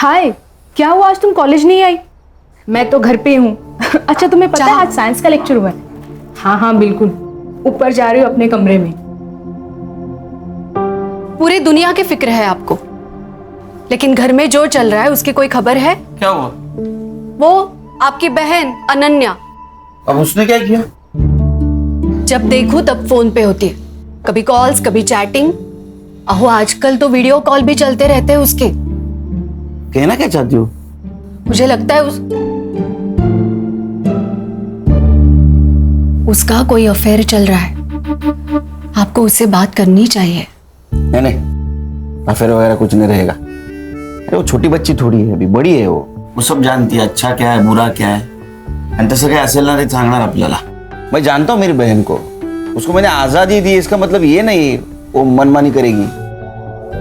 हाय, क्या हुआ आज तुम कॉलेज नहीं आई? मैं तो घर पे हूँ। अच्छा तुम्हें पता है आज साइंस का लेक्चर हुआ है? हाँ हाँ बिल्कुल, ऊपर जा रही हूँ अपने कमरे में। पूरी दुनिया की फिक्र है आपको, लेकिन घर में जो चल रहा है उसकी कोई खबर है? क्या हुआ? वो आपकी बहन अनन्या, अब उसने क्या किया? जब देखो तब फोन पे होती है, कभी कॉल्स कभी चैटिंग। अहो आजकल तो वीडियो कॉल भी चलते रहते हैं उसके। कहना क्या चाहती हो? मुझे लगता है उसका कोई अफेयर चल रहा है। आपको उससे बात करनी चाहिए। नहीं, अफेयर वगैरह कुछ नहीं रहेगा। अरे वो छोटी बच्ची थोडी है, अभी बड़ी है वो सब जानती है अच्छा क्या है बुरा क्या है। आणि तसं काय असेल ना ते सांगणार आपल्याला। मैं जानता हूँ मेरी बहन को, उसको मैंने आजादी दी, इसका मतलब ये नहीं वो मनमानी करेगी।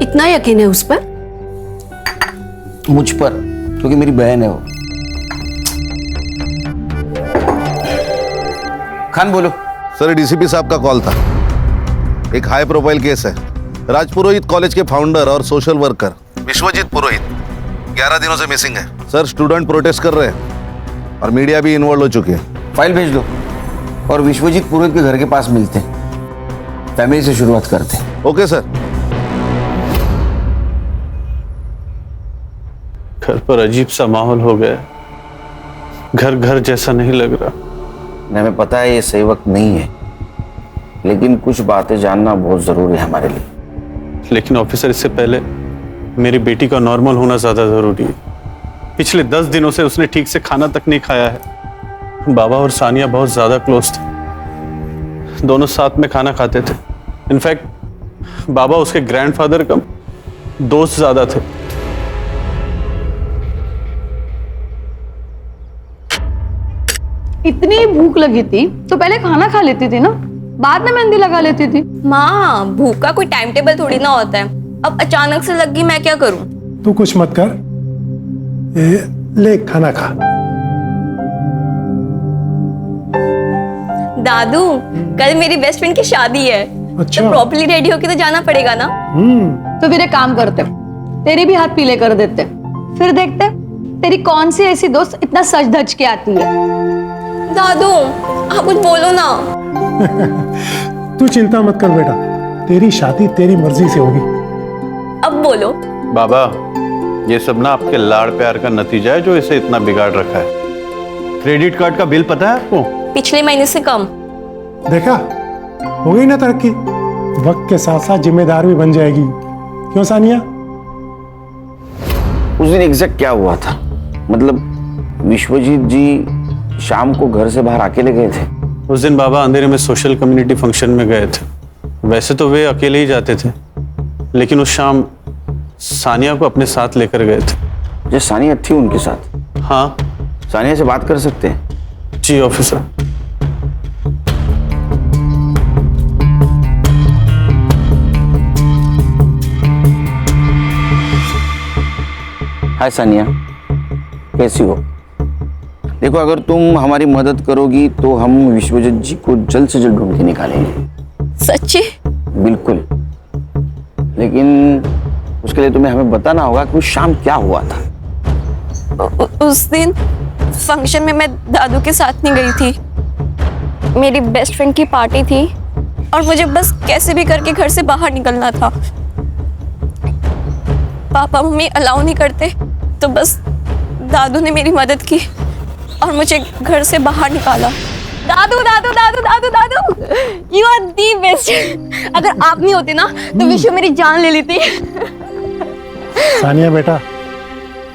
इतना यकीन है उस पर? मुझ पर, क्योंकि मेरी बहन है वो। खान बोलो। सर, डीसीपी साहब का कॉल था। एक हाई प्रोफाइल केस है। राजपुरोहित कॉलेज के फाउंडर और सोशल वर्कर विश्वजीत पुरोहित 11 दिनों से मिसिंग है। सर, स्टूडेंट प्रोटेस्ट कर रहे हैं और मीडिया भी इन्वॉल्व हो चुकी है। फाइल भेज दो और विश्वजीत पुरोहित के घर के पास मिलते हैं। फैमिली से शुरुआत करते हैं। Okay sir. घर पर अजीब सा माहौल हो गया, घर घर जैसा नहीं लग रहा। हमें पता है ये सही वक्त नहीं है, लेकिन कुछ बातें जानना बहुत जरूरी है हमारे लिए। लेकिन ऑफिसर, इससे पहले मेरी बेटी का नॉर्मल होना ज्यादा जरूरी है। पिछले 10 दिनों से उसने ठीक से खाना तक नहीं खाया है। बाबा और सानिया बहुत ज्यादा क्लोज थे, दोनों साथ में खाना खाते थे। इनफैक्ट बाबा उसके ग्रैंडफादर का दोस्त ज्यादा थे। इतनी भूख लगी थी तो पहले खाना खा लेती थी ना, बाद में मेहंदी लगा लेती थी। माँ, भूख का कोई टाइम टेबल थोड़ी ना होता है। अब अचानक से लग गई, मैं क्या करूं? तू कुछ मत कर, ले खाना खा। दादू, कल मेरी बेस्ट फ्रेंड की शादी है। अच्छा। तो प्रॉपर्ली रेडी होके तो जाना पड़ेगा ना। तो फिर एक काम करते, तेरी भी हाथ पीले कर देते, फिर देखते तेरी कौन सी ऐसी दोस्त इतना सज धज के आती है। दादू, आप कुछ बोलो ना। तू चिंता मत कर बेटा, तेरी शादी तेरी मर्जी से होगी। अब बोलो। बाबा, ये सब ना आपके लाड़ प्यार का नतीजा है जो इसे इतना बिगाड़ रखा है। क्रेडिट कार्ड का बिल पता है आपको? पिछले महीने से कम। देखा, हो गई ना तरक्की। वक्त के साथ साथ जिम्मेदार भी बन जाएगी। क्यों सानिया? उस दिन एग्जैक्ट क्या हुआ था? मतलब विश्वजीत जी शाम को घर से बाहर अकेले गए थे? उस दिन बाबा अंधेरे में सोशल कम्युनिटी फंक्शन में गए थे। वैसे तो वे अकेले ही जाते थे, लेकिन उस शाम सानिया को अपने साथ लेकर गए थे। जो सानिया थी उनके साथ? हाँ। सानिया से बात कर सकते हैं? जी ऑफिसर। हाय सानिया, कैसी हो? देखो, अगर तुम हमारी मदद करोगी तो हम विश्वजीत जी को जल्द से जल्द ढूंढ के निकालेंगे। सच्ची? बिल्कुल, लेकिन उसके लिए तुम्हें हमें बताना होगा कि उस शाम क्या हुआ था। उस दिन फंक्शन में मैं दादू के साथ नहीं गई थी। मेरी बेस्ट फ्रेंड की पार्टी थी और मुझे बस कैसे भी करके घर से बाहर निकलना था। पापा मम्मी अलाउ नहीं करते, तो बस दादू ने मेरी मदद की और मुझे घर से बाहर निकाला। दादू दादू दादू दादू दादू, यू आर दी बेस्ट। अगर आप नहीं होते ना तो विश्व मेरी जान ले लेती। सानिया बेटा,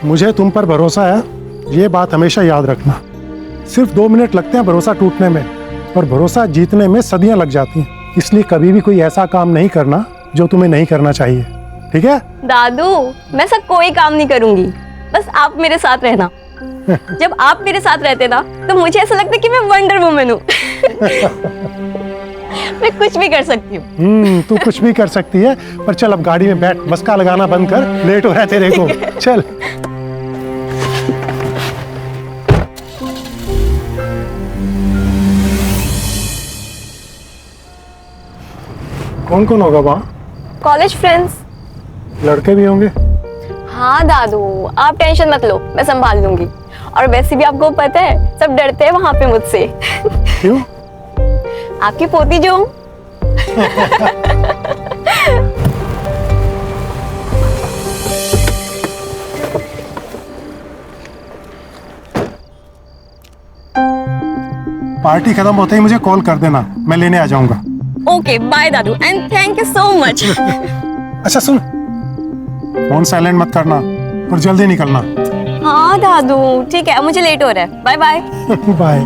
मुझे तुम पर भरोसा है, ये बात हमेशा याद रखना। सिर्फ 2 मिनट लगते हैं भरोसा टूटने में, और भरोसा जीतने में सदियां लग जाती हैं। इसलिए कभी भी कोई ऐसा काम नहीं करना जो तुम्हें नहीं करना चाहिए, ठीक है? दादू, मैं ऐसा कोई काम नहीं करूंगी, बस आप मेरे साथ रहना। जब आप मेरे साथ रहते ना तो मुझे ऐसा लगता है कि मैं वंडर वुमन हूँ। मैं कुछ भी कर सकती हूँ। तू कुछ भी कर सकती है, पर चल अब गाड़ी में बैठ, बस का लगाना बंद कर, लेट हो रहा है तेरे को। चल। कौन कौन होगा वहाँ? College friends. लड़के भी होंगे? हाँ दादू, आप टेंशन मत लो, मैं संभाल लूंगी। और वैसे भी आपको पता है सब डरते हैं वहां पे मुझसे। क्यों? आपकी पोती जो हूँ। पार्टी खत्म होते ही मुझे कॉल कर देना, मैं लेने आ जाऊंगा। ओके बाय दादू and thank you so much. अच्छा सुन, फोन साइलेंट मत करना और जल्दी निकलना। हाँ दादू ठीक है, मुझे लेट हो रहा है, बाय बाय। बाय।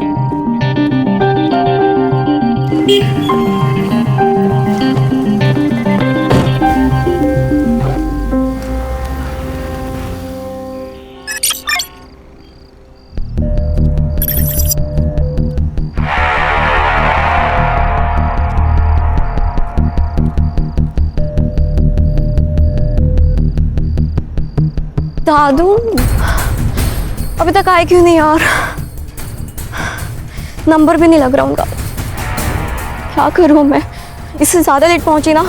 दादू अभी तक आए क्यों नहीं यार? नंबर भी नहीं लग रहा उनका। क्या करूं मैं? इससे ज्यादा लेट पहुंची ना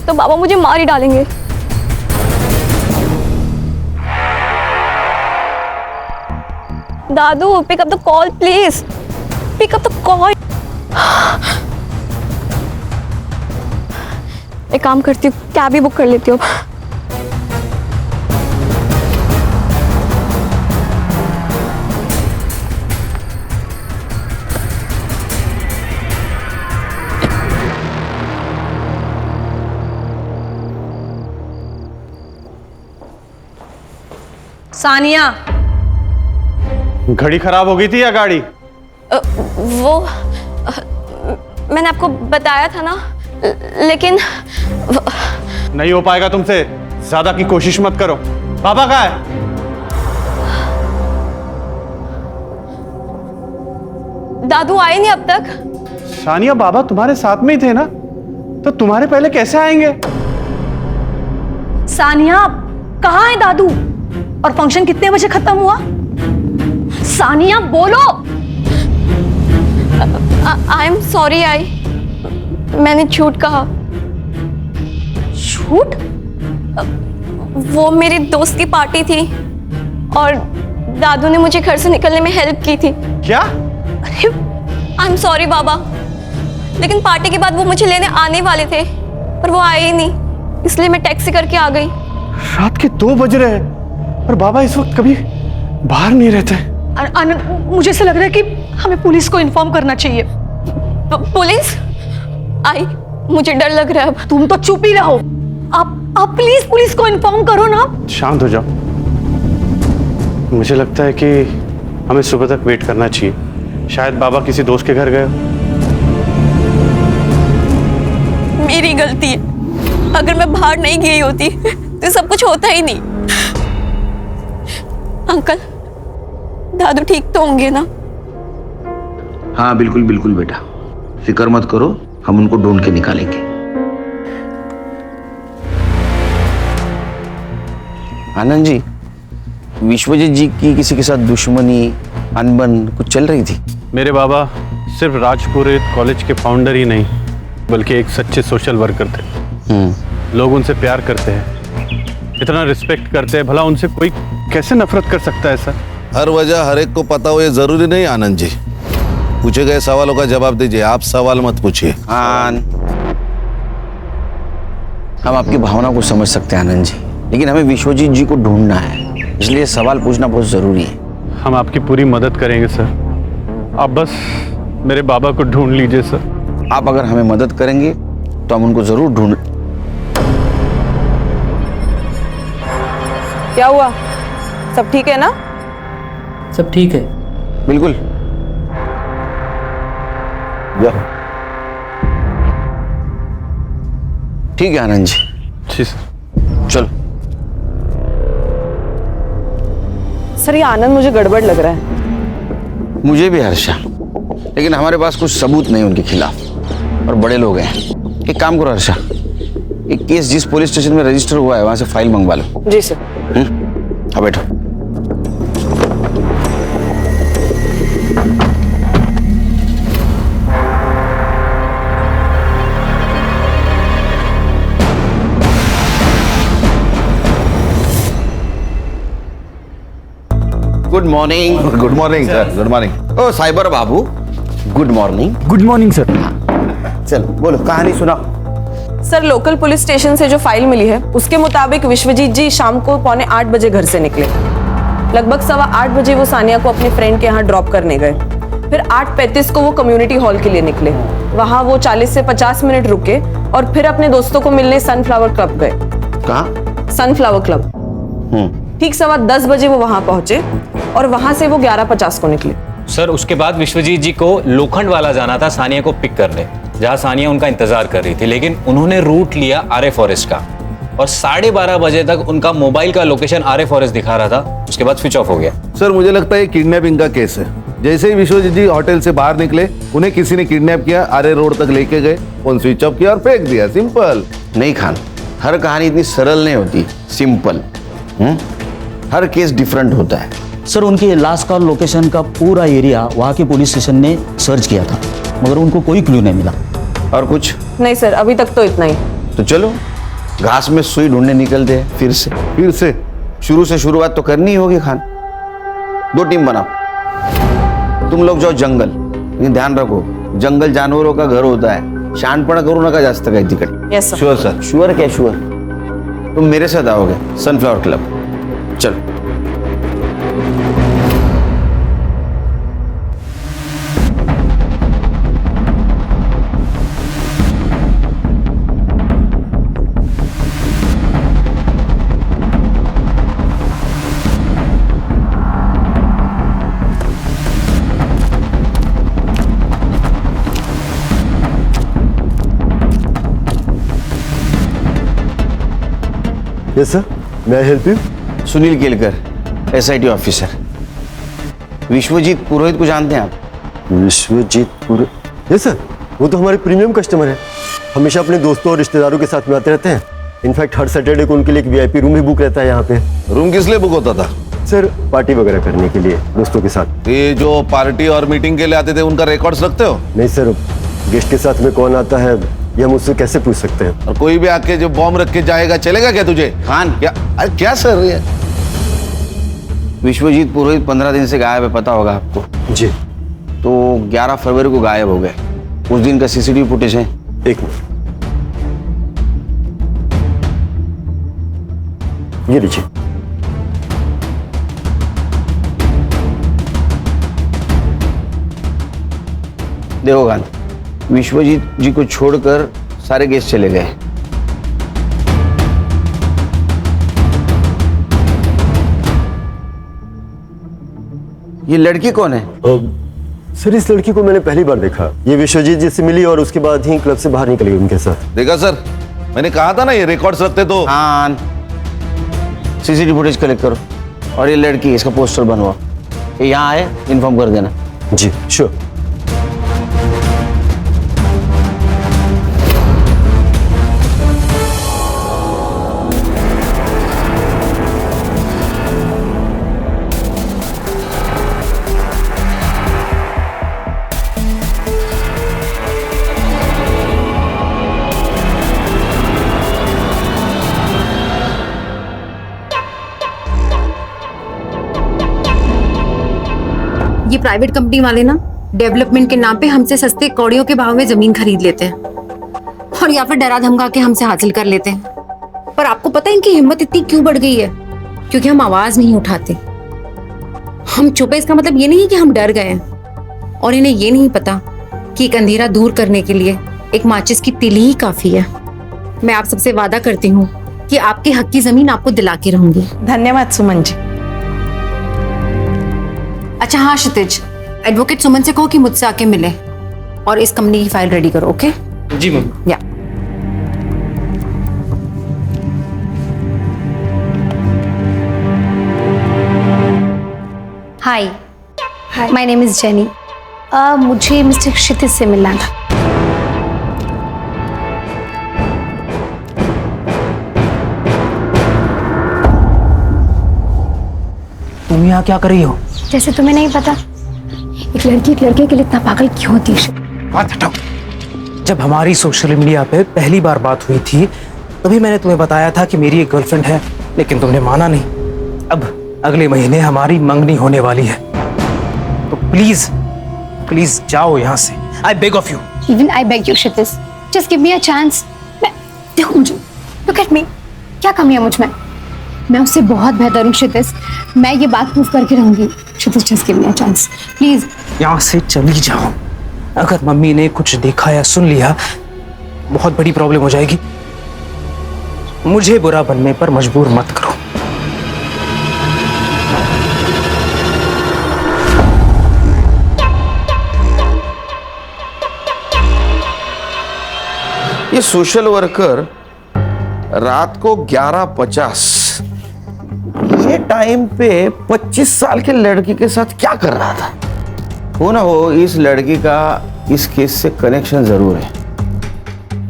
तो बाबा मुझे मार ही डालेंगे। दादू pick up the call please, pick up the call. एक काम करती हूँ, कैब ही बुक कर लेती हूँ। सानिया, घड़ी खराब हो गई थी या गाड़ी? मैंने आपको बताया था ना, लेकिन नहीं हो पाएगा तुमसे, ज्यादा की कोशिश मत करो। पापा कहाँ है? दादू आए नहीं अब तक। सानिया, बाबा तुम्हारे साथ में ही थे ना, तो तुम्हारे पहले कैसे आएंगे? सानिया कहाँ है दादू? और फंक्शन कितने बजे खत्म हुआ? सानिया बोलो। आई एम सॉरी, मैंने झूठ कहा। झूठ? वो मेरे दोस्त की पार्टी थी और दादू ने मुझे घर से निकलने में हेल्प की थी। क्या? आई एम सॉरी बाबा, लेकिन पार्टी के बाद वो मुझे लेने आने वाले थे पर वो आए ही नहीं, इसलिए मैं टैक्सी करके आ गई। रात के 2 बज रहे हैं और बाबा इस वक्त कभी बाहर नहीं रहते। आनंद, मुझे ऐसा लग रहा है कि हमें पुलिस को इन्फॉर्म करना चाहिए। पुलिस? आई, मुझे डर लग रहा है अब। तुम तो चुप ही रहो। आप प्लीज पुलिस को इन्फॉर्म करो ना। शांत हो जाओ। मुझे लगता है कि हमें सुबह तक वेट करना चाहिए, शायद बाबा किसी दोस्त के घर गए। मेरी गलती है, अगर मैं बाहर नहीं गई होती तो सब कुछ होता ही नहीं। अंकल, दादू ठीक तो होंगे ना? हाँ बिल्कुल बिल्कुल बेटा, फिक्र मत करो, हम उनको ढूंढ के निकालेंगे। आनंद जी, विश्वजीत जी की किसी के साथ दुश्मनी, अनबन कुछ चल रही थी? मेरे बाबा सिर्फ राजपुरोहित कॉलेज के फाउंडर ही नहीं, बल्कि एक सच्चे सोशल वर्कर थे। लोग उनसे प्यार करते हैं, इतना रिस्पेक्ट करते हैं, भला उनसे कोई कैसे नफरत कर सकता है सर? हर वजह हर एक को पता हो ये जरूरी नहीं आनंद जी। पूछे गए सवालों का जवाब दीजिए, आप सवाल मत पूछिए। हम आपकी भावना को समझ सकते हैं आनंद जी, लेकिन हमें विश्वजीत जी को ढूंढना है, इसलिए सवाल पूछना बहुत जरूरी है। हम आपकी पूरी मदद करेंगे सर, आप बस मेरे बाबा को ढूंढ लीजिए सर। आप अगर हमें मदद करेंगे तो हम उनको जरूर ढूंढ। क्या हुआ? सब ठीक है ना? सब ठीक है। बिल्कुल। जाओ। ठीक है आनंद जी। जी सर। चलो। सर ये आनंद मुझे गड़बड़ लग रहा है। मुझे भी हर्षा, लेकिन हमारे पास कुछ सबूत नहीं उनके खिलाफ और बड़े लोग हैं। एक काम करो हर्षा, एक केस जिस पुलिस स्टेशन में रजिस्टर हुआ है वहां से फाइल मंगवा लो। जी सर। अब बैठो। Good morning. Good morning sir, good morning. ओ साइबर बाबू, good morning. Good morning sir. चल बोलो, कहानी सुनाओ। सर, लोकल पुलिस स्टेशन से जो फाइल मिली है उसके मुताबिक विश्वजीत जी शाम को 7:45 बजे घर से निकले। लगभग 8:15 बजे वो सानिया को अपने फ्रेंड के यहाँ ड्रॉप करने गए। फिर 8:35 को वो कम्युनिटी हॉल के लिए निकले। वहाँ वो 40 से 50 मिनट रुके और फिर अपने दोस्तों को मिलने सनफ्लावर क्लब गए। कहाँ? Sunflower club. ठीक 10:15 बजे वो वहाँ पहुंचे और वहाँ से वो 11:50 को निकले। सर, उसके बाद विश्वजीत जी को लोखंड वाला जाना था सानिया को पिक करने, जहां सानिया उनका इंतजार कर रही थी, लेकिन उन्होंने रूट लिया आर्य फॉरेस्ट का और 12:30 बजे तक उनका मोबाइल का लोकेशन आर्य फॉरेस्ट दिखा रहा था। उसके बाद स्विच ऑफ हो गया। सर मुझे लगता है किडनैपिंग का केस है। जैसे ही विश्वजीत जी होटल से बाहर निकले, उन्हें किसी ने किडनैप किया, आर्य रोड तक लेके गए, फोन स्विच ऑफ किया और फेंक दिया। सिंपल। नहीं खान, हर कहानी इतनी सरल नहीं होती, सिंपल। हर केस डिफरेंट होता है। सर, उनकी लास्ट कॉल लोकेशन का पूरा एरिया वहाँ के पुलिस स्टेशन ने सर्च किया था, मगर उनको कोई क्लू नहीं मिला। और कुछ नहीं सर, अभी तक तो इतना ही। तो चलो घास में सुई ढूंढने निकलते हैं फिर से। शुरू से शुरुआत तो करनी होगी खान। 2 टीम बनाओ, तुम लोग जाओ जंगल, लेकिन ध्यान रखो जंगल जानवरों का घर होता है, शहाणपणा करू नका जास्त काही तिकडे। Yes sir. Sure sir. Sure क्या श्योर? तुम मेरे साथ आओगे सनफ्लावर क्लब। चलो। यस सर, मैं help you? Sunil Kelkar, SIT officer. Vishwajeet Purohit को जानते हैं आप? विश्वजीत पुरोहित? यस सर, वो तो हमारे प्रीमियम कस्टमर हैं। हमेशा अपने दोस्तों और रिश्तेदारों के साथ में आते रहते हैं। इनफैक्ट हर सैटरडे को उनके लिए एक VIP रूम भी बुक रहता है यहाँ पे। रूम किस लिए बुक होता था? सर, पार्टी वगैरह करने के लिए दोस्तों के साथ। ये जो पार्टी और मीटिंग के लिए आते थे, उनका रिकॉर्ड्स रखते हो? नहीं सर, गेस्ट के साथ में कौन आता है ये हम उससे कैसे पूछ सकते हैं? और कोई भी आके जो बॉम्ब रख के जाएगा, चलेगा क्या तुझे? खान, क्या? अरे क्या सर ये? विश्वजीत पुरोहित 15 दिन से गायब है, पता होगा आपको। जी। तो 11 फरवरी को गायब हो गए। उस दिन का CCTV फुटेज है। एक मिनट, ये लीजिए। देखो खान, विश्वजीत जी को छोड़कर सारे गेस्ट चले गए। ये लड़की कौन है? सर, इस लड़की को मैंने पहली बार देखा। ये विश्वजीत जी से मिली और उसके बाद ही क्लब से बाहर निकल गई उनके साथ। देखा सर, मैंने कहा था ना ये रिकॉर्ड्स रखते तो। खान, CCTV फुटेज कलेक्ट करो और ये लड़की, इसका पोस्टर बनवाओ। ये यहाँ आए, इन्फॉर्म कर देना। जी श्योर। ये प्राइवेट कंपनी वाले ना डेवलपमेंट के नाम पे हमसे सस्ते कौड़ियों के भाव में जमीन खरीद लेते हैं और या फिर डरा धमका के हमसे हासिल कर लेते हैं। पर आपको पता है इनकी हिम्मत इतनी क्यों बढ़ गई है? क्योंकि हम आवाज नहीं उठाते। हम चुप है इसका मतलब ये नहीं कि हम डर गए हैं, और इन्हें ये नहीं पता कि एक अंधेरा दूर करने के लिए एक माचिस की तिली ही काफी है। मैं आप सबसे वादा करती हूँ कि आपके हक की जमीन आपको दिला के रहूंगी। धन्यवाद सुमन जी। अच्छा हाँ क्षितिज, एडवोकेट सुमन से कहो कि मुझसे आके मिले और इस कंपनी की फाइल रेडी करो। ओके जी मैम। या हाय, माय नेम इज जेनी। मुझे मिस्टर क्षितिज से मिलना था। तुम यहाँ क्या कर रही हो? जैसे तुम्हें नहीं पता, एक लड़की एक लड़के के लिए इतना पागल क्यों होती है? बात हटाओ। जब हमारी सोशल मीडिया पे पहली बार बात हुई थी तभी मैंने तुम्हें बताया था कि मेरी एक गर्लफ्रेंड है, लेकिन तुमने माना नहीं। अब अगले महीने हमारी मंगनी होने वाली है, तो प्लीज प्लीज जाओ यहाँ से। I beg of you. Even I beg you Kshitij, just give me a chance. देखो मुझे, लुक एट मी, क्या कमी है मुझ में? मैं उससे बहुत बेहतर हूँ क्षितिज, मैं ये बात प्रूव करके रहूंगी। Kshitij just give me a chance please. यहाँ से चली जाओ, अगर मम्मी ने कुछ देखा या सुन लिया बहुत बड़ी प्रॉब्लम हो जाएगी। मुझे बुरा बनने पर मजबूर मत करो। ये सोशल वर्कर रात को 11:50 ये टाइम पे 25 साल के लड़की के साथ क्या कर रहा था? हो ना हो, इस लड़की का इस केस से कनेक्शन जरूर है।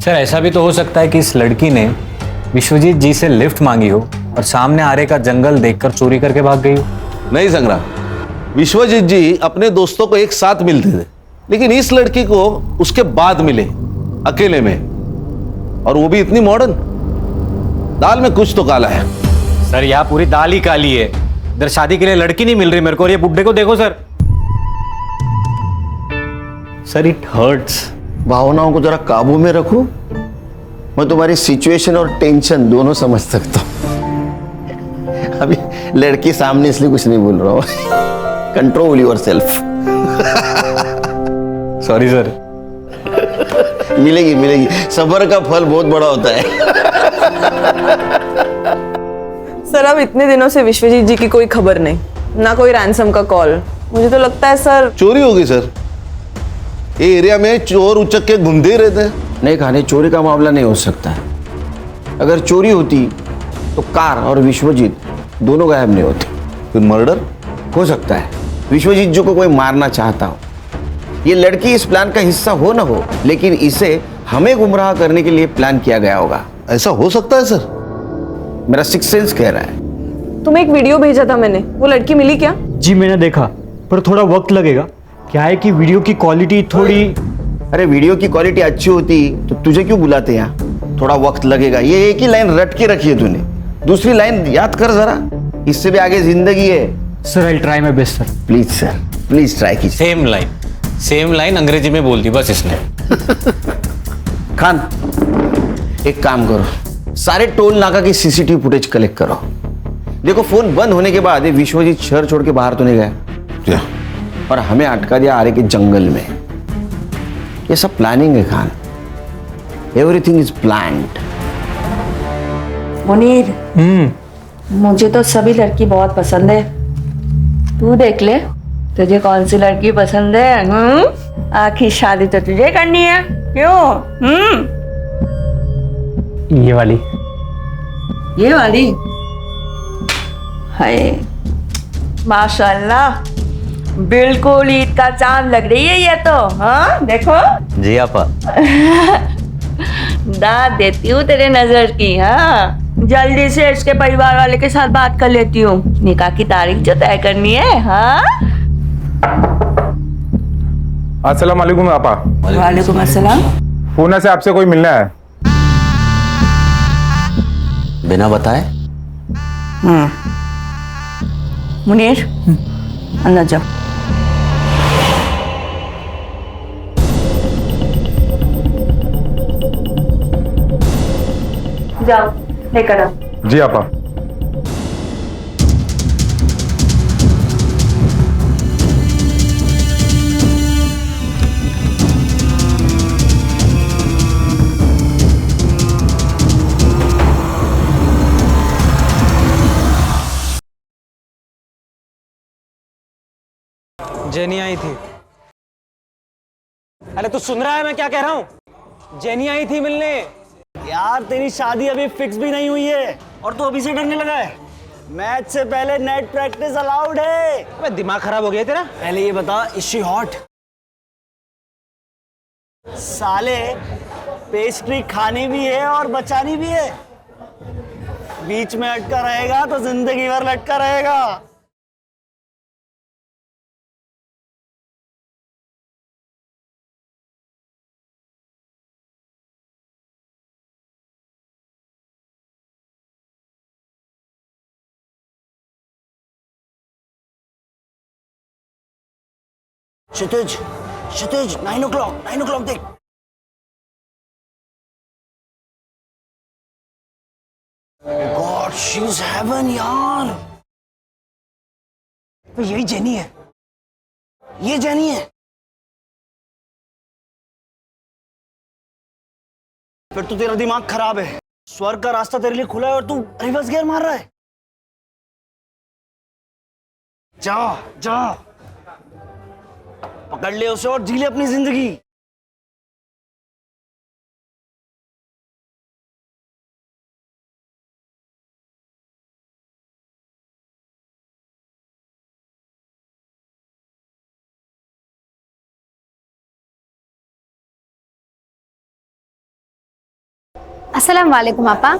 सर ऐसा भी तो हो सकता है कि इस लड़की ने विश्वजीत जी से लिफ्ट मांगी हो और सामने आरे का जंगल देखकर चोरी करके भाग गई हो। नहीं संग्राम, विश्वजीत जी अपने दोस्तों को एक साथ मिलते थे, लेकिन इस लड़की को उसके बाद मिले अकेले में, और वो भी इतनी मॉडर्न। दाल में कुछ तो काला है। सर यहाँ पूरी दाल ही काली है। इधर शादी के लिए लड़की नहीं मिल रही मेरे को, और ये बुड्ढे को देखो सर। Sir it hurts. भावनाओं को जरा काबू में रखो। मैं तुम्हारी सिचुएशन और टेंशन दोनों समझ सकता हूं। अभी लड़की सामने इसलिए कुछ नहीं बोल रहा हूं। Control your self. Sorry sir. मिलेगी मिलेगी, सब्र का फल बहुत बड़ा होता है। सर अब इतने दिनों से विश्वजीत जी की कोई खबर नहीं, ना कोई रैंसम का कॉल। मुझे तो लगता है सर चोरी होगी सर। ये एरिया में चोर उचक के घूमते ही रहते हैं। नहीं खाने, चोरी का मामला नहीं हो सकता है। अगर चोरी होती तो कार और विश्वजीत दोनों गायब नहीं होते। फिर मर्डर हो सकता है। विश्वजीत जी को कोई मारना चाहता हो, ये लड़की इस प्लान का हिस्सा हो ना हो, लेकिन इसे हमें गुमराह करने के लिए प्लान किया गया होगा। ऐसा हो सकता है सर? मेरा सिक्स सेंस कह रहा है। तुम्हें एक वीडियो भेजा था मैंने, वो लड़की मिली क्या? जी मैंने देखा, पर थोड़ा वक्त लगेगा। क्या है कि वीडियो की क्वालिटी थोड़ी। अरे वीडियो की क्वालिटी अच्छी होती तो तुझे क्यों बुलाते यहाँ? थोड़ा वक्त लगेगा। ये एक ही लाइन रट के रखी है तूने, दूसरी लाइन याद कर जरा। इससे भी आगे जिंदगी है। Sir I try my best sir. Please sir, please try कीजिए। सेम लाइन अंग्रेजी में बोल दी बस इसने। खान एक काम करो, सारे टोल नाका की सीसीटीवी फुटेज कलेक्ट करो। देखो फोन बंद होने के बाद ये विश्वजीत शहर छोड़ के बाहर तो नहीं गया, और हमें अटका दिया आरे के जंगल में। ये सब प्लानिंग है Khan, everything is planned. Munir, मुझे तो सभी लड़की बहुत पसंद है। तू देख ले तुझे कौन सी लड़की पसंद है। आखिर शादी तो तुझे करनी है, क्यों? ये वाली। ये वाली? हाय माशाल्लाह, बिल्कुल ईद का चांद लग रही है ये तो। हाँ देखो। जी आपा। दाद देती हूँ तेरे नजर की। हाँ जल्दी से इसके परिवार वाले के साथ बात कर लेती हूँ, निकाह की तारीख जो तय करनी है। हाँ अस्सलाम वालेकुम आपा। वालेकुम अस्सलाम। पूना से आपसे कोई मिलना है। बिना बताए? मुनीर अंदर जाओ। जाओ लेकर आओ। जी आपा। जेनी आई थी। अरे तू सुन रहा है मैं क्या कह रहा हूँ? जेनी आई थी मिलने। यार तेरी शादी अभी फिक्स भी नहीं हुई है और तू अभी से डरने लगा है। मैच से पहले नेट प्रैक्टिस अलाउड है। अबे दिमाग खराब हो गया तेरा? पहले ये बता, इज शी हॉट? साले पेस्ट्री खानी भी है और बचानी भी है। बीच में अटका रहेगा तो जिंदगी भर लटका रहेगा। क्षितिज, क्षितिज, 9 o'clock देख। God, she's heaven यार। तो यही जेनी है, ये जेनी है। फिर तो तेरा दिमाग खराब है। स्वर्ग का रास्ता तेरे लिए खुला है और तू रिवर्स गियर मार रहा है। जा जा, पकड़ ले उसे और जी ले अपनी जिंदगी। अस्सलाम वालेकुम आपा।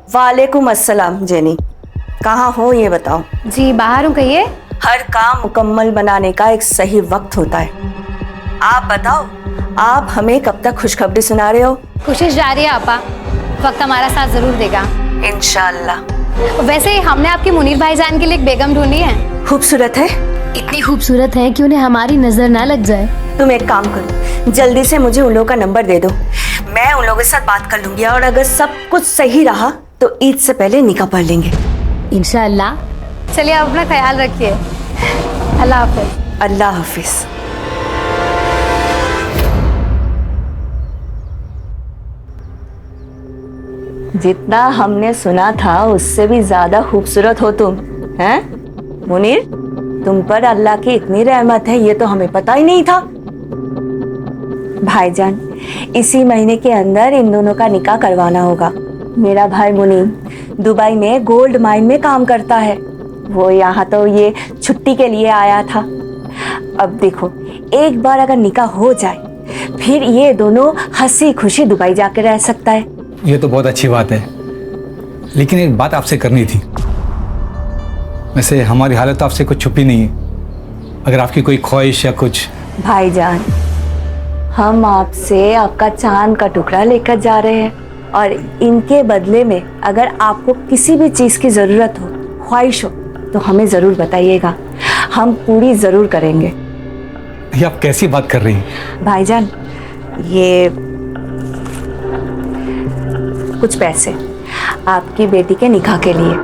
वालेकुम अस्सलाम जेनी, कहाँ हो ये बताओ। जी बाहर हूँ, कहिए। हर काम मुकम्मल बनाने का एक सही वक्त होता है। आप बताओ, आप हमें कब तक खुशखबरी सुना रहे हो? कोशिश जारी है आपा, वक्त हमारा साथ जरूर देगा इंशाल्लाह। वैसे हमने आपके मुनीर भाईजान के लिए एक बेगम ढूंढी है। खूबसूरत है? इतनी खूबसूरत है कि उन्हें हमारी नजर ना लग जाए। तुम एक काम करो, जल्दी से मुझे उन लोगों का नंबर दे दो, मैं उन लोगों के साथ बात कर लूंगी और अगर सब कुछ सही रहा तो ईद से पहले निकाह पढ़ लेंगे इंशाअल्लाह। चलिए आप अपना ख्याल रखिए। अल्लाह हाफिज। अल्लाह हाफिज। जितना हमने सुना था उससे भी ज्यादा खूबसूरत हो तुम, हैं मुनीर? तुम पर अल्लाह की इतनी रहमत है ये तो हमें पता ही नहीं था। भाईजान, इसी महीने के अंदर इन दोनों का निकाह करवाना होगा। मेरा भाई मुनीर दुबई में गोल्ड माइन में काम करता है, वो यहाँ तो ये छुट्टी के लिए आया था। अब देखो, एक बार अगर निकाह हो जाए फिर ये दोनों हंसी खुशी दुबई जाके रह सकता है। ये तो बहुत अच्छी बात है, लेकिन एक बात आपसे करनी थी। वैसे हमारी हालत तो आपसे कुछ छुपी नहीं है, अगर आपकी कोई ख्वाहिश या कुछ। भाईजान, हम आपसे आपका चांद का टुकड़ा लेकर जा रहे हैं और इनके बदले में अगर आपको किसी भी चीज़ की ज़रूरत हो, ख्वाहिश हो, तो हमें ज़रूर बताइएगा, हम पूरी ज़रूर करेंगे। ये आप कैसी बात कर रही हैं? भाईजान, ये कुछ पैसे आपकी बेटी के निकाह के लिए।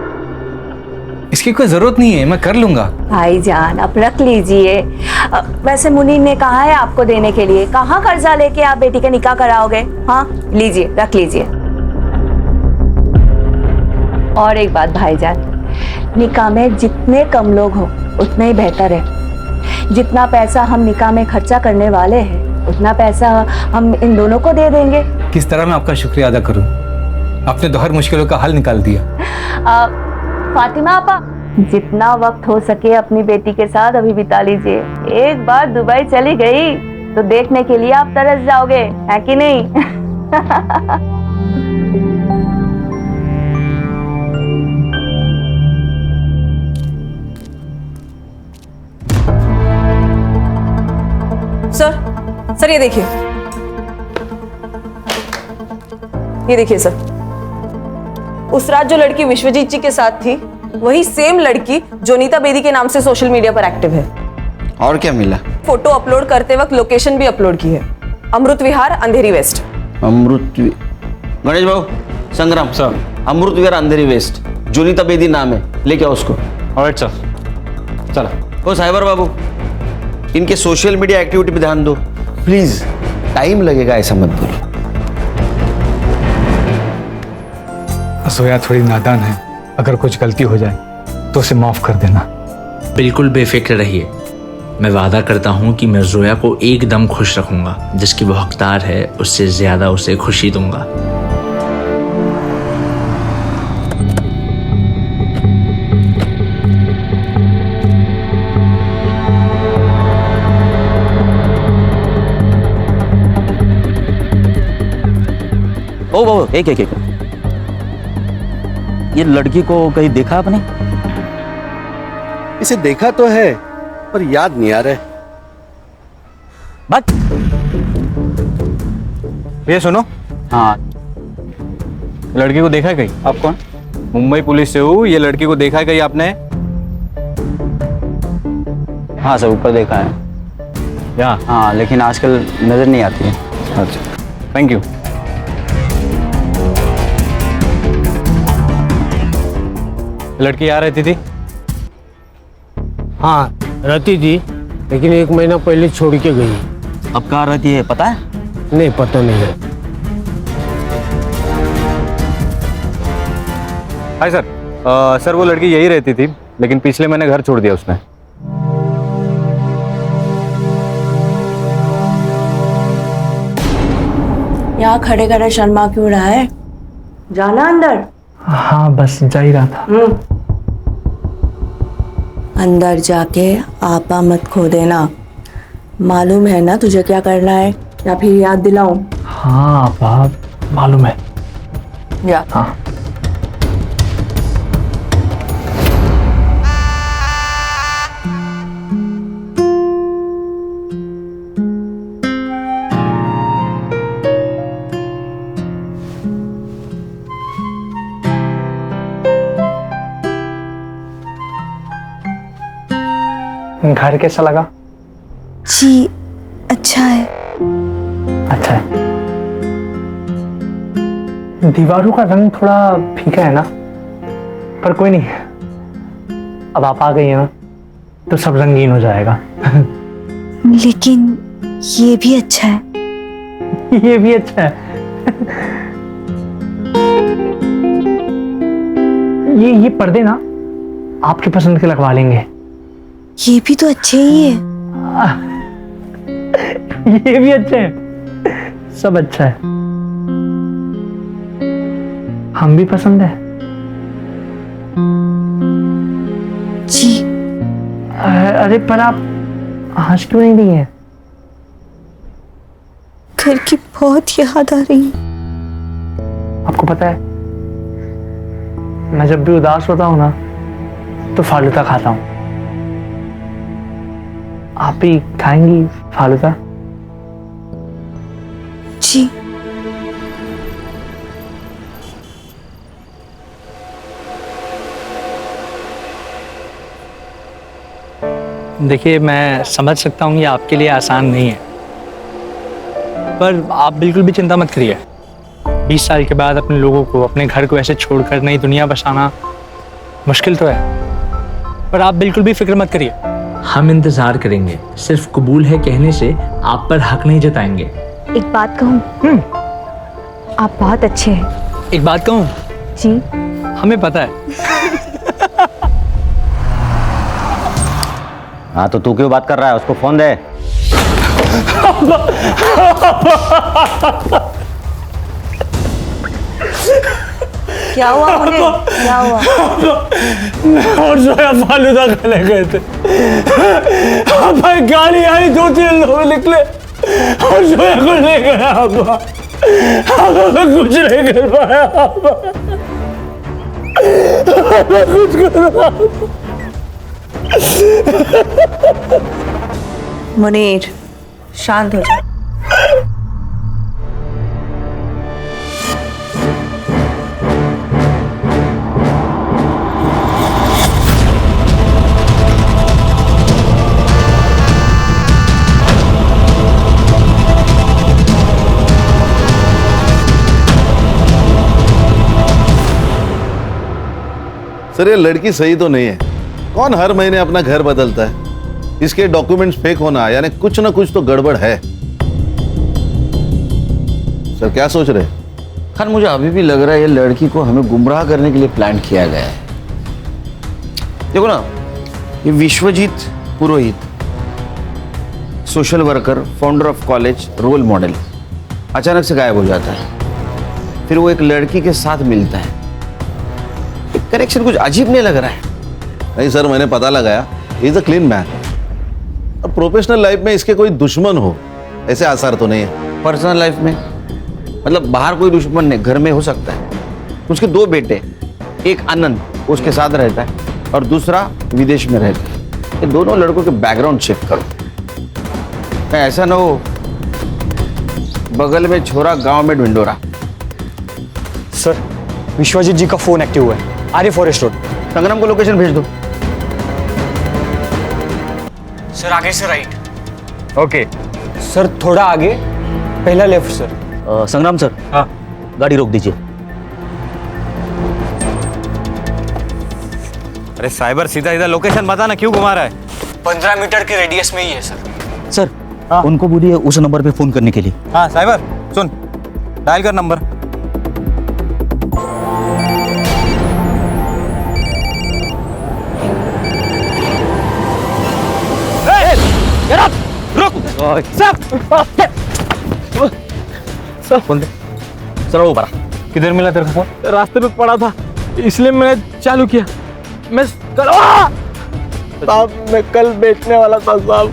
इसकी कोई ज़रूरत नहीं है, मैं कर लूँगा। भाईजान आप रख लीजिए। वैसे मुनीर ने कहा है आपको देने के लिए, कहाँ कर्जा लेके आप बेटी का निकाह कराओगे? हाँ लीजिए, रख लीजिए। और एक बात भाईजान, निकाह में जितने कम लोग हो उतना ही बेहतर है। जितना पैसा हम निकाह में खर्चा करने वाले हैं उतना पैसा हम इन दोनों को दे देंगे। किस तरह मैं आपका शुक्रिया अदा करूँ, आपने तो हर मुश्किलों का हल निकाल दिया। फातिमा आपा, जितना वक्त हो सके अपनी बेटी के साथ अभी बिता लीजिए। एक बार दुबई चली गई तो देखने के लिए आप तरस जाओगे, है कि नहीं? सर ये देखिए, सर, उस रात जो लड़की विश्वजीत जी के साथ थी वही सेम लड़की जोनीता बेदी के नाम से सोशल मीडिया पर एक्टिव है। और क्या मिला? फोटो अपलोड करते वक्त लोकेशन भी अपलोड की है, अमृत विहार अंधेरी वेस्ट। गणेश भाऊ, संग्राम सर, अमृत विहार अंधेरी वेस्ट, जोनीता बेदी नाम है, लेके आओ उसको। ऑलराइट सर, चलो। ओ साइबर बाबू, इनके सोशल मीडिया एक्टिविटी पे ध्यान दो प्लीज, टाइम लगेगा ऐसा मत बोलो। जोया थोड़ी नादान है, अगर कुछ गलती हो जाए तो उसे माफ कर देना। बिल्कुल बेफिक्र रहिए, मैं वादा करता हूँ कि मैं जोया को एकदम खुश रखूंगा, जिसकी वो हकदार है उससे ज्यादा उसे खुशी दूंगा। ओ एक ये लड़की को कहीं देखा आपने? इसे देखा तो है पर याद नहीं आ रहा है। बात ये सुनो। हाँ, लड़की को देखा है कहीं? आप कौन? मुंबई पुलिस से हूँ। ये लड़की को देखा है कहीं आपने? हाँ सर, ऊपर देखा है। या हाँ, लेकिन आजकल नजर नहीं आती है। अच्छा, थैंक यू। लड़की यहाँ रहती थी? हाँ रहती थी, लेकिन 1 महीना पहले छोड़ के गई। अब कहाँ रहती है पता है? नहीं पता नहीं है। Hi sir. सर वो लड़की यही रहती थी, लेकिन पिछले महीने घर छोड़ दिया उसने। यहाँ खड़े खड़े शर्मा क्यों रहा है? जाना अंदर। हाँ बस जा ही रहा था। अंदर जाके आपा मत खो देना। मालूम है ना तुझे क्या करना है, या फिर याद दिलाऊं? हाँ आपा मालूम है। या हाँ। घर कैसा लगा? जी अच्छा है। अच्छा है। दीवारों का रंग थोड़ा फीका है ना, पर कोई नहीं, अब आप आ गई हैं ना तो सब रंगीन हो जाएगा। लेकिन ये भी अच्छा है। ये भी अच्छा है। ये पर्दे ना आपकी पसंद के लगवा लेंगे। ये भी तो अच्छे ही है। ये भी अच्छे हैं, सब अच्छा है। हम भी पसंद है। जी। अरे पर आप हंस क्यों नहीं रही हैं? घर की बहुत याद आ रही है। आपको पता है, मैं जब भी उदास होता हूं ना तो फालूदा खाता हूं। आप भी खाएंगी फालूदा? जी। देखिए मैं समझ सकता हूँ ये आपके लिए आसान नहीं है, पर आप बिल्कुल भी चिंता मत करिए। 20 साल के बाद अपने लोगों को, अपने घर को ऐसे छोड़कर नई दुनिया बसाना मुश्किल तो है, पर आप बिल्कुल भी फिक्र मत करिए। हम इंतजार करेंगे, सिर्फ कबूल है कहने से आप पर हक नहीं जताएंगे। एक बात कहूँ? आप बहुत अच्छे हैं। एक बात कहूँ? जी। हमें पता है। हाँ तो तू क्यों बात कर रहा है? उसको फोन दे। क्या हुआ मुझे? क्या हुआ? और जोया फालूदा खाने गए थे। भाई गाड़ी आई, 2-3 लोग निकले और जोया को ले गया। मैं कुछ नहीं कर पाया। मैं कुछ कर रहा। मुनीर शांत हो जा। सर ये लड़की सही तो नहीं है। कौन हर महीने अपना घर बदलता है? इसके डॉक्यूमेंट्स फेक होना यानी कुछ ना कुछ तो गड़बड़ है। सर क्या सोच रहे? खान मुझे अभी भी लग रहा है ये लड़की को हमें गुमराह करने के लिए प्लान किया गया है। देखो ना, ये Vishwajeet Purohit, social worker, founder of college, role model, अचानक से गायब हो जाता है। फिर वो एक लड़की के साथ मिलता है। कनेक्शन कुछ अजीब नहीं लग रहा है? नहीं सर, मैंने पता लगाया, इज अ क्लीन मैन। अब प्रोफेशनल लाइफ में इसके कोई दुश्मन हो ऐसे आसार तो नहीं है। पर्सनल लाइफ में मतलब बाहर कोई दुश्मन नहीं, घर में हो सकता है। उसके 2 बेटे, एक आनंद उसके साथ रहता है और दूसरा विदेश में रहता है। ये दोनों लड़कों के बैकग्राउंड चेक करो, ऐसा ना हो बगल में छोरा गांव में ढिंडोरा। सर विश्वजीत जी का फोन एक्टिव हुआ है, आर्य फॉरेस्ट रोड। संग्राम को लोकेशन भेज दो। सर आगे से राइट। ओके सर, थोड़ा आगे, पहला लेफ्ट सर। संग्राम सर, हाँ गाड़ी रोक दीजिए। अरे साइबर, सीधा सीधा लोकेशन बता ना, क्यों घुमा रहा है? 15 मीटर के रेडियस में ही है सर। सर, उनको बोलिए उस नंबर पे फोन करने के लिए। हाँ साइबर, सुन, डायल कर नंबर। सर वो पड़ा। किधर मिला तेरे को फोन? रास्ते पे पड़ा था, इसलिए मैंने चालू किया। मैं कल साहब, मैं कल बेचने वाला था साहब।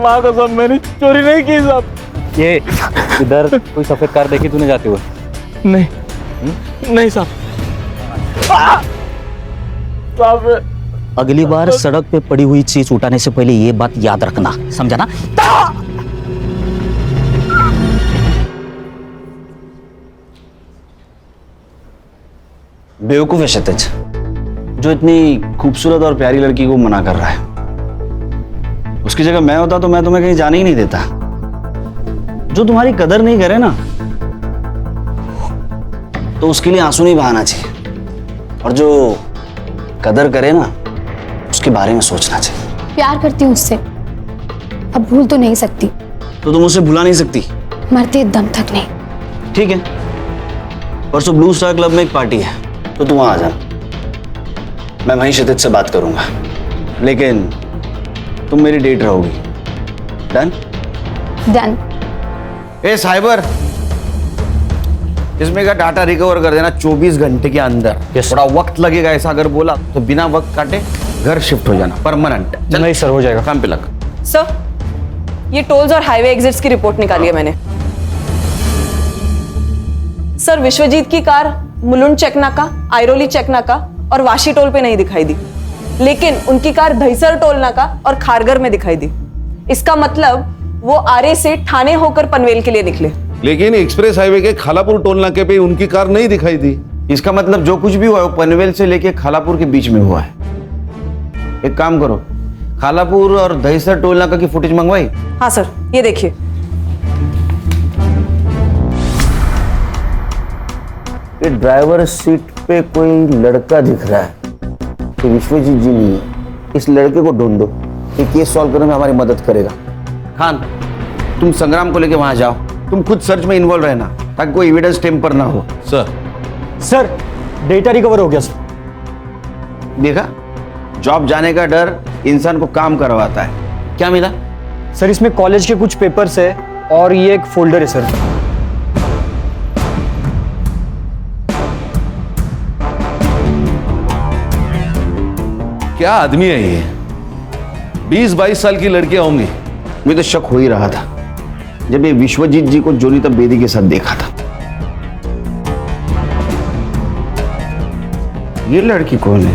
माँ कसम, मैंने चोरी नहीं की साहब। ये इधर कोई सफेद कार देखी तूने जाते हुए? नहीं नहीं साहब। साहब, अगली बार सड़क पे पड़ी हुई चीज उठाने से पहले ये बात याद रखना, समझा ना? बेवकूफ है क्षितिज, जो इतनी खूबसूरत और प्यारी लड़की को मना कर रहा है। उसकी जगह मैं होता तो मैं तुम्हें कहीं जाने ही नहीं देता। जो तुम्हारी कदर नहीं करे ना, तो उसके लिए आंसू नहीं बहाना चाहिए, और जो कदर करे ना, उसके बारे में सोचना चाहिए। प्यार करती हूँ उससे, अब भूल तो नहीं सकती। तो तुम उसे भुला नहीं सकती? मरते दम तक नहीं। ठीक है, परसों ब्लू स्टार क्लब में एक पार्टी है, तो तुम वहां आ जाना। मैं वहीं क्षितिज से बात करूंगा, लेकिन तुम मेरी डेट रहोगी। डन? डन। ए साइबर, इसमें का डाटा रिकवर कर देना 24 घंटे के अंदर। थोड़ा वक्त लगेगा, ऐसा अगर बोला तो बिना वक्त काटे घर शिफ्ट हो जाना, परमानेंट। नहीं सर, हो जाएगा। काम पे लग। सर, ये टोल्स और हाईवे एग्जिट्स की रिपोर्ट निकाली है मैंने। सर, विश्वजीत की कार मुलुंड चेकनाका, आयरोली चेकनाका और वाशी टोल पे नहीं दिखाई दी, लेकिन उनकी कार दहीसर टोल नाका और खारगर में दिखाई दी। इसका मतलब वो आरे से ठाणे होकर पनवेल के लिए निकले। लेकिन एक्सप्रेस हाईवे के खालापुर टोल नाके पे उनकी कार नहीं दिखाई दी। इसका मतलब जो कुछ भी हुआ है वो पनवेल से लेके खालापुर के बीच में हुआ है। एक काम करो, खालापुर और दहीसर टोल नाका की फुटेज मंगवाई? हाँ सर, ये देखिए। ये ड्राइवर सीट पे कोई लड़का दिख रहा है, तो विश्वजीत जी नहीं है। इस लड़के को ढूंढो, ये केस सॉल्व करने में हमारी मदद करेगा। खान, तुम संग्राम को लेके वहां जाओ, तुम खुद सर्च में इन्वॉल्व रहना, ताकि कोई एविडेंस टेम्पर ना हो। सर, डेटा रिकवर हो गया सर। देखा, जॉब जाने का डर इंसान को काम करवाता है। क्या मिला? सर, इसमें कॉलेज के कुछ पेपर्स है और ये एक फोल्डर है सर। क्या आदमी है ये? 20-22 साल की लड़कियां होंगी। मुझे तो शक हो ही रहा था जब ये विश्वजीत जी को जोनीता बेदी के साथ देखा था। ये लड़की कौन है?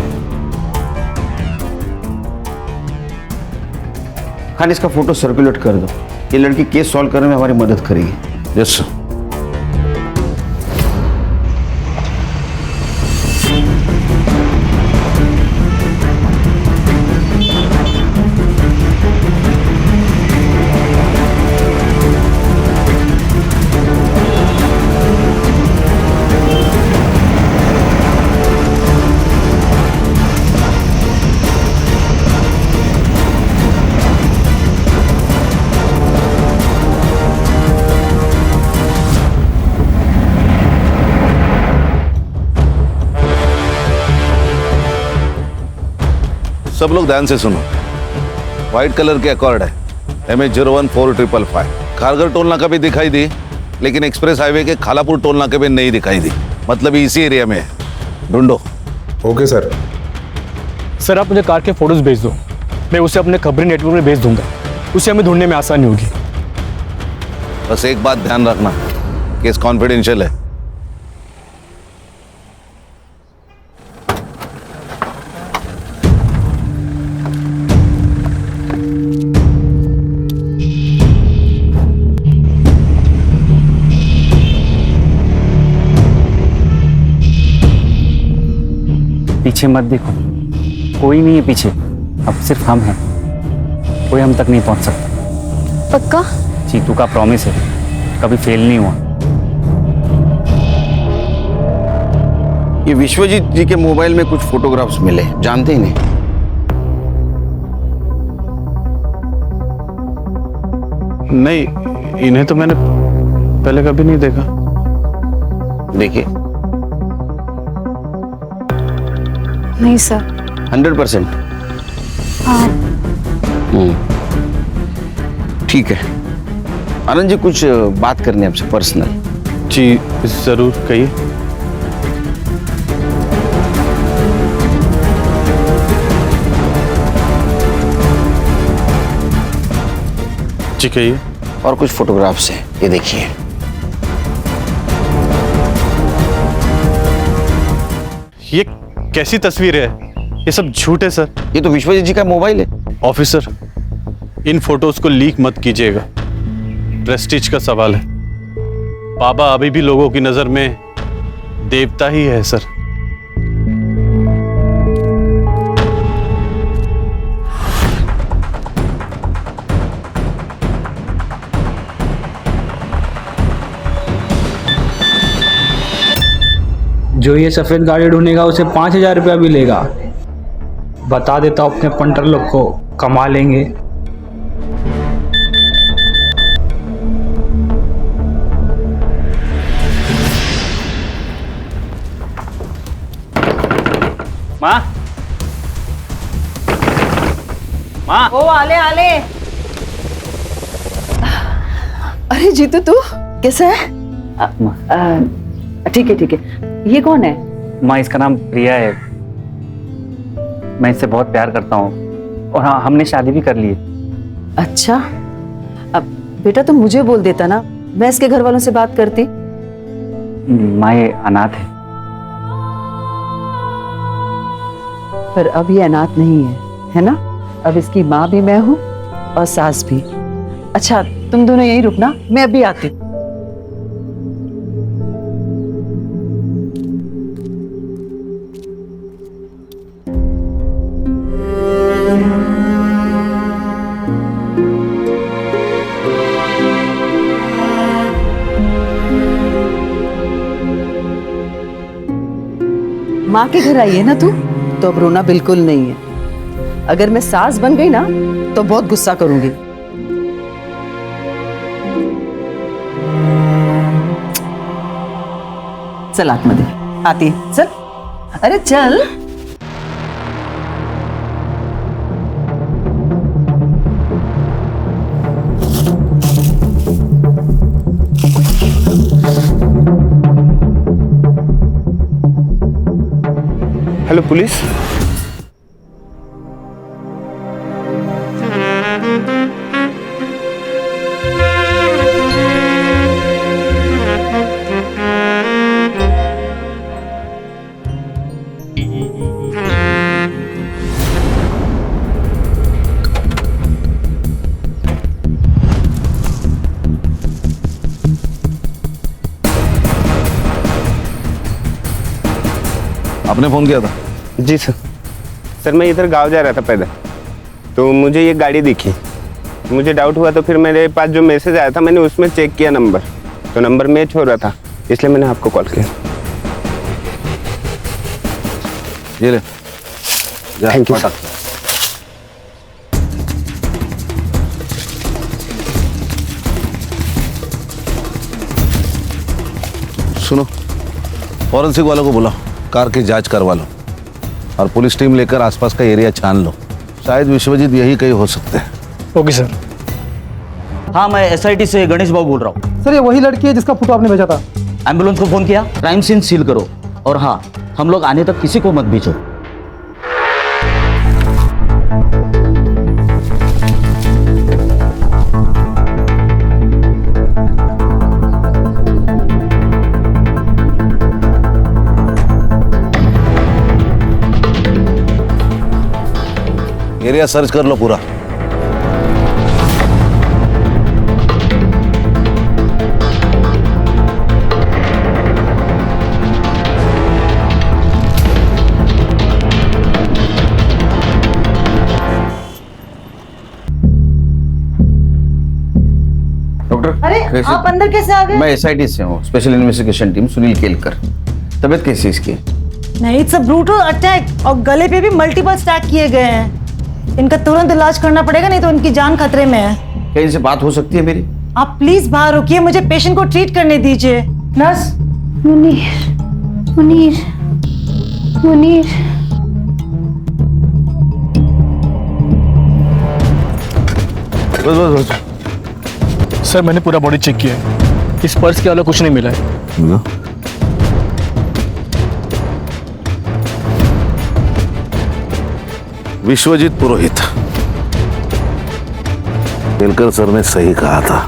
खान, इसका फोटो सर्कुलेट कर दो। ये लड़की केस सॉल्व करने में हमारी मदद करेगी। Yes sir. सब लोग ध्यान से सुनो। व्हाइट कलर के अकॉर्ड है, MH014555। खारगर टोल नाका पे दिखाई दी, लेकिन एक्सप्रेस हाईवे के खालापुर टोल नाके पे नहीं दिखाई दी। मतलब इसी एरिया में है। ढूंढो। Okay sir. सर, आप मुझे कार के फोटोज भेज दो, मैं उसे अपने खबरी नेटवर्क में भेज दूंगा। उसे हमें ढूंढने में आसानी होगी। बस एक बात ध्यान रखना, केस कॉन्फिडेंशियल है। पीछे मत देखो, कोई नहीं है पीछे, अब सिर्फ हम हैं। कोई हम तक नहीं पहुंच सकता। पक्का? चीतू का प्रॉमिस है, कभी फेल नहीं हुआ। ये विश्वजीत जी के मोबाइल में कुछ फोटोग्राफ्स मिले, जानते ही नहीं। नहीं, इन्हें तो मैंने पहले कभी नहीं देखा। देखिए। नहीं सर। 100%? हाँ। ठीक है। आनंद जी, कुछ बात करनी है आपसे पर्सनल। जी जरूर, कहिए। जी कहिए। और कुछ फोटोग्राफ्स हैं, ये देखिए। ये कैसी तस्वीर है? ये सब झूठ है सर। ये तो विश्वजीत जी का मोबाइल है। ऑफिसर, इन फोटोज को लीक मत कीजिएगा, प्रेस्टीज का सवाल है। बाबा अभी भी लोगों की नजर में देवता ही है सर। जो ये सफेद गाड़ी ढूंढेगा उसे 5,000 रुपया भी लेगा। बता देता हूं अपने पंटर लोग को, कमा लेंगे। माँ, माँ। ओ आले आले। अरे जीतू, तू कैसा है? ठीक है ठीक है। ये कौन है? माँ, इसका नाम प्रिया है। मैं इससे बहुत प्यार करता हूँ और हाँ, हमने शादी भी कर ली है। अच्छा, अब बेटा तुम मुझे बोल देता ना, मैं इसके घर वालों से बात करती। माँ, ये अनाथ है। पर अब ये अनाथ नहीं है ना? अब इसकी माँ भी मैं हूँ और सास भी। अच्छा, तुम दोनों यहीं रुकना, मैं अभी आती हूँ। माँ के घर आई है ना तू, तो अब रोना बिल्कुल नहीं है। अगर मैं सास बन गई ना तो बहुत गुस्सा करूंगी। चल आतमध्ये आती है, चल। अरे चल। Hello police. आपने फोन किया था? जी सर। सर मैं इधर गांव जा रहा था पैदल, तो मुझे ये गाड़ी दिखी, मुझे डाउट हुआ, तो फिर मेरे पास जो मैसेज आया था मैंने उसमें चेक किया नंबर, तो नंबर मैच हो रहा था, इसलिए मैंने आपको कॉल किया। ये ले। Thank you. सुनो, फॉरेंसिक वालों को बुलाओ, कार की जांच करवा लो और पुलिस टीम लेकर आसपास का एरिया छान लो। शायद विश्वजीत यही कहीं हो सकते हैं। Okay sir. हाँ, मैं SIT से गणेश बाबू बोल रहा हूँ। सर, ये वही लड़की है जिसका फोटो आपने भेजा था। एम्बुलेंस को फोन किया, क्राइम सीन सील करो और हाँ, हम लोग आने तक किसी को मत भेजो। एरिया सर्च कर लो पूरा। कैसे? आप अंदर कैसे आ गए? मैं एसआईटी से हूँ, special investigation team, Sunil Kelkar. तबीयत कैसी है इसकी? नहीं, इट्स अ ब्रूटल अटैक और गले पे भी मल्टीपल स्टैक किए गए हैं। इनका तुरंत इलाज करना पड़ेगा, नहीं तो इनकी जान खतरे में है। क्या इनसे बात हो सकती है मेरी? आप प्लीज बाहर रुकिए, मुझे पेशेंट को ट्रीट करने दीजिए। नर्स। मुनीर, मुनीर, मुनीर। बस बस बस। सर मैंने पूरा बॉडी चेक किया है, इस पर्स के अलावा कुछ नहीं मिला है। विश्वजीत पुरोहित, केलकर सर ने सही कहा था।